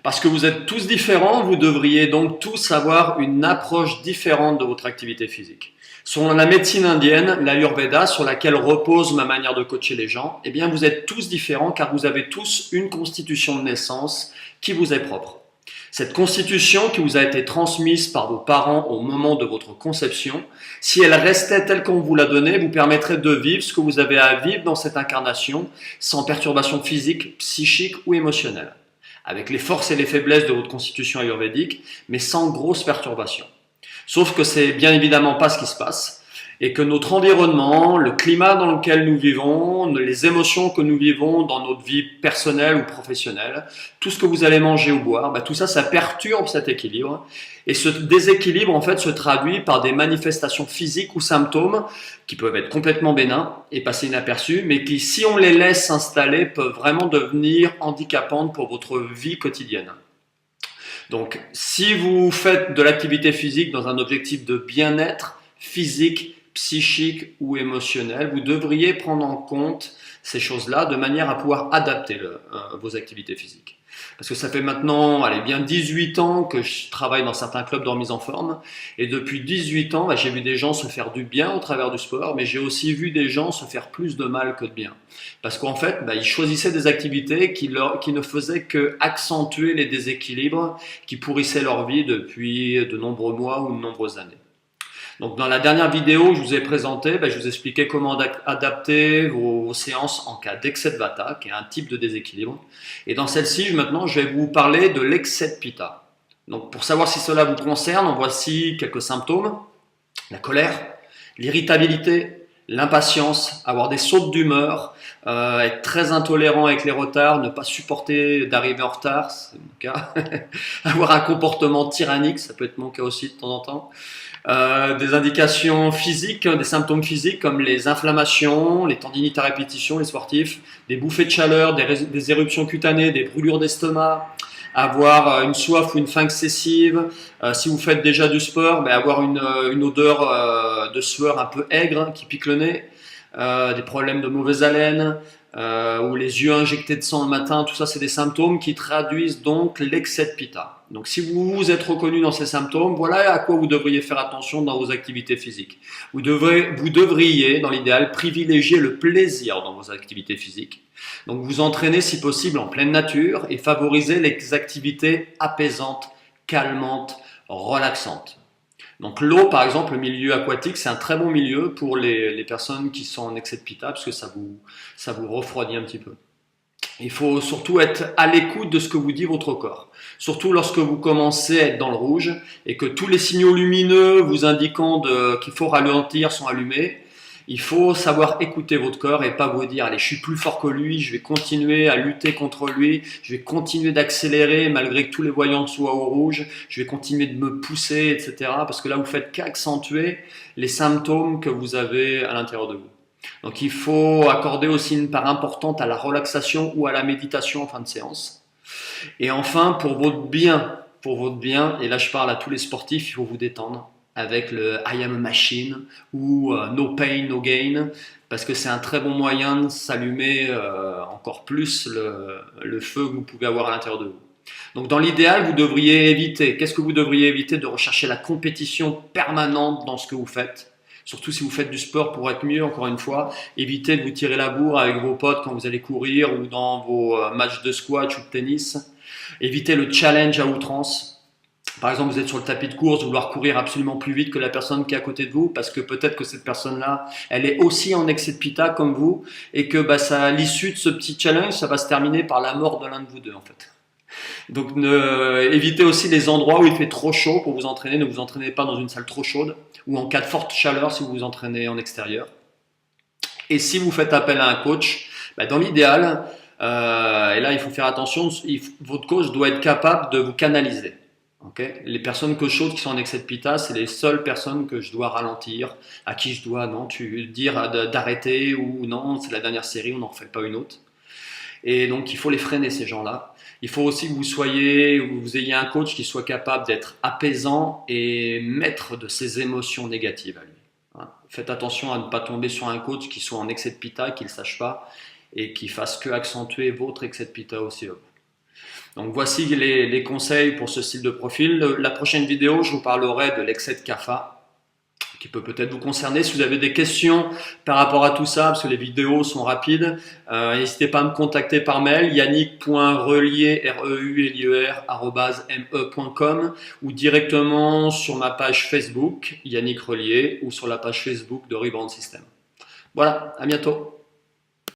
Parce que vous êtes tous différents, vous devriez donc tous avoir une approche différente de votre activité physique. Selon la médecine indienne, l'Ayurveda, sur laquelle repose ma manière de coacher les gens, eh bien vous êtes tous différents car vous avez tous une constitution de naissance qui vous est propre. Cette constitution qui vous a été transmise par vos parents au moment de votre conception, si elle restait telle qu'on vous l'a donnée, vous permettrait de vivre ce que vous avez à vivre dans cette incarnation sans perturbation physique, psychique ou émotionnelle, avec les forces et les faiblesses de votre constitution ayurvédique, mais sans grosse perturbation. Sauf que c'est bien évidemment pas ce qui se passe, et que notre environnement, le climat dans lequel nous vivons, les émotions que nous vivons dans notre vie personnelle ou professionnelle, tout ce que vous allez manger ou boire, tout ça, ça perturbe cet équilibre. Et ce déséquilibre, en fait, se traduit par des manifestations physiques ou symptômes qui peuvent être complètement bénins et passer inaperçus, mais qui, si on les laisse s'installer, peuvent vraiment devenir handicapantes pour votre vie quotidienne. Donc, si vous faites de l'activité physique dans un objectif de bien-être physique, psychique ou émotionnel, vous devriez prendre en compte ces choses-là de manière à pouvoir adapter vos activités physiques. Parce que ça fait maintenant, bien 18 ans que je travaille dans certains clubs de remise en forme. Et depuis 18 ans, j'ai vu des gens se faire du bien au travers du sport, mais j'ai aussi vu des gens se faire plus de mal que de bien. Parce qu'en fait, ils choisissaient des activités qui ne faisaient que accentuer les déséquilibres qui pourrissaient leur vie depuis de nombreux mois ou de nombreuses années. Donc dans la dernière vidéo, je vous ai présenté, je vous expliquais comment adapter vos séances en cas d'excès de vata, qui est un type de déséquilibre. Et dans celle-ci, maintenant, je vais vous parler de l'excès de pitta. Donc pour savoir si cela vous concerne, voici quelques symptômes. La colère, l'irritabilité, l'impatience, avoir des sautes d'humeur, être très intolérant avec les retards, ne pas supporter d'arriver en retard, c'est mon cas, avoir un comportement tyrannique, ça peut être mon cas aussi de temps en temps. Des indications physiques, des symptômes physiques comme les inflammations, les tendinites à répétition, les sportifs, des bouffées de chaleur, des éruptions cutanées, des brûlures d'estomac, avoir une soif ou une faim excessive. Si vous faites déjà du sport, avoir une odeur de sueur un peu aigre qui pique le nez, des problèmes de mauvaise haleine, ou les yeux injectés de sang le matin, tout ça c'est des symptômes qui traduisent donc l'excès de pitta. Donc si vous vous êtes reconnu dans ces symptômes, voilà à quoi vous devriez faire attention dans vos activités physiques. Vous devriez, dans l'idéal, privilégier le plaisir dans vos activités physiques. Donc vous entraînez si possible en pleine nature et favoriser les activités apaisantes, calmantes, relaxantes. Donc l'eau, par exemple, le milieu aquatique, c'est un très bon milieu pour les personnes qui sont en excès de pitta, parce que ça vous refroidit un petit peu. Il faut surtout être à l'écoute de ce que vous dit votre corps. Surtout lorsque vous commencez à être dans le rouge et que tous les signaux lumineux vous indiquant qu'il faut ralentir sont allumés. Il faut savoir écouter votre corps et pas vous dire allez, je suis plus fort que lui, je vais continuer à lutter contre lui, je vais continuer d'accélérer malgré que tous les voyants soient au rouge, je vais continuer de me pousser, etc. Parce que là, vous faites qu'accentuer les symptômes que vous avez à l'intérieur de vous. Donc il faut accorder aussi une part importante à la relaxation ou à la méditation en fin de séance. Et enfin, pour votre bien, et là je parle à tous les sportifs, il faut vous détendre avec le I am a machine ou no pain, no gain, parce que c'est un très bon moyen de s'allumer encore plus le feu que vous pouvez avoir à l'intérieur de vous. Donc dans l'idéal, vous devriez éviter, qu'est-ce que vous devriez éviter? De rechercher la compétition permanente dans ce que vous faites. Surtout si vous faites du sport pour être mieux, encore une fois, évitez de vous tirer la bourre avec vos potes quand vous allez courir ou dans vos matchs de squash ou de tennis. Évitez le challenge à outrance. Par exemple, vous êtes sur le tapis de course, vouloir courir absolument plus vite que la personne qui est à côté de vous, parce que peut-être que cette personne-là, elle est aussi en excès de pitta comme vous, et que à l'issue de ce petit challenge, ça va se terminer par la mort de l'un de vous deux en fait. Donc évitez aussi les endroits où il fait trop chaud pour vous entraîner. Ne vous entraînez pas dans une salle trop chaude ou en cas de forte chaleur si vous vous entraînez en extérieur. Et si vous faites appel à un coach, dans l'idéal, et là il faut faire attention, votre coach doit être capable de vous canaliser. Okay, les personnes chaudes qui sont en excès de pitta, c'est les seules personnes que je dois ralentir, à qui je dois dire d'arrêter ou non, c'est la dernière série, on n'en refait pas une autre. Et donc il faut les freiner ces gens-là. Il faut aussi que vous ayez un coach qui soit capable d'être apaisant et maître de ses émotions négatives à lui. Faites attention à ne pas tomber sur un coach qui soit en excès de pitta, qui ne le sache pas et qui fasse que accentuer votre excès de pitta aussi. Donc voici les conseils pour ce style de profil. La prochaine vidéo, je vous parlerai de l'excès de CAFA, qui peut peut-être vous concerner. Si vous avez des questions par rapport à tout ça, parce que les vidéos sont rapides, n'hésitez pas à me contacter par mail, yannick.relier, @me.com, ou directement sur ma page Facebook, Yannick Relier, ou sur la page Facebook de Rebound System. Voilà, à bientôt.